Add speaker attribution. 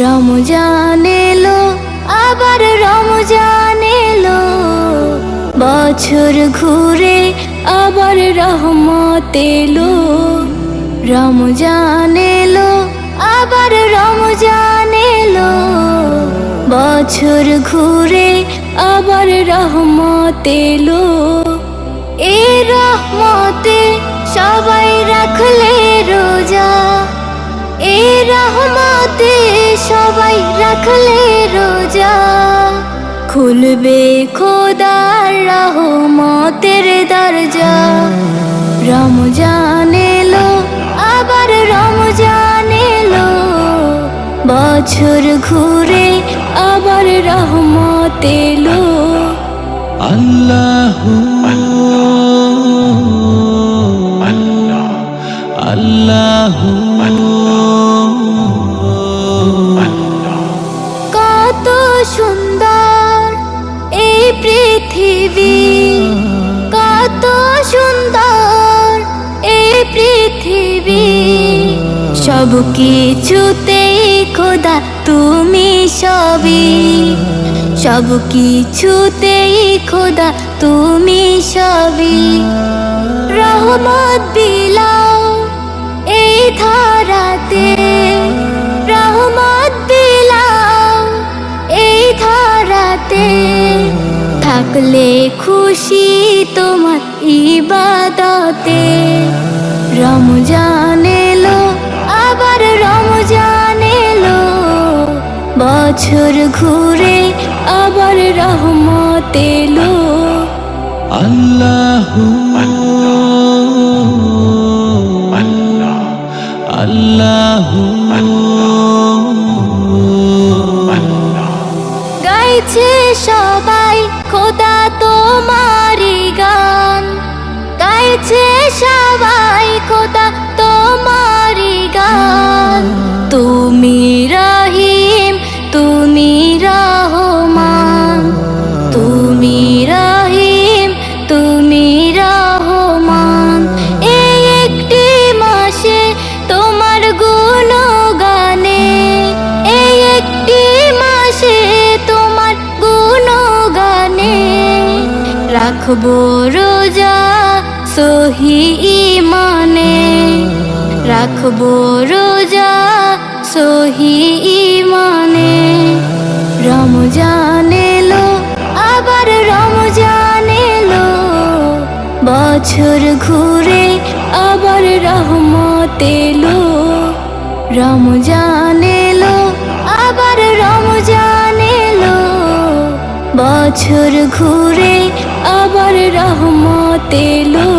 Speaker 1: রমজান এলো, আবার রমজান এলো, বছর ঘুরে আবার রহমত এলো। রমজান এলো, আবার রমজান এলো, বছর ঘুরে আবার রহমত এলো। এই রহমতে সবাই রাখলে রোজা, এই রহমতে সবাই রাখলে রোজা, খুলবে খোদার রহমতের দরজা। রমজান এলো, আবার রমজান এলো, বছর ঘুরে আবার রহমত এলো।
Speaker 2: আল্লাহু আল্লাহু
Speaker 1: কত সুন্দর এই পৃথিবী, কত সুন্দর এই পৃথিবী, সব কিছুতেই খোদা তুমি সবই, সব কিছুতেই খোদা তুমি সবই। রহমত বিলাও এই ধরাতে, রহমত বিলাও এই ধরাতে, থাকলে খুশি তোমার ইবাদতে। রমজান এলো, আবার রমজান এলো, বছর ঘুরে আবার রহমত এলো।
Speaker 2: আল্লাহু আল্লাহু
Speaker 1: গাইছে সবাই খোদা তোমারি গান, গাইছে সবাই খোদা তোমারি গান। তুমি রহিম, তুমি রহমান, তুমি রহিম, তুমি রহমান। এই একটি মাসে তোমার গুণগানে, এই একটি মাসে তোমার গুণগানে, রাখবো রোজা সহি ইমানে, রাখবো রোজা সহি ইমানে। রমজান এলো, আবার রমজান এলো, বছর ঘুরে আবার রহমত এলো। রমজান এলো, আবার রমজান এলো, বছর ঘুরে আবার রহমত এলো।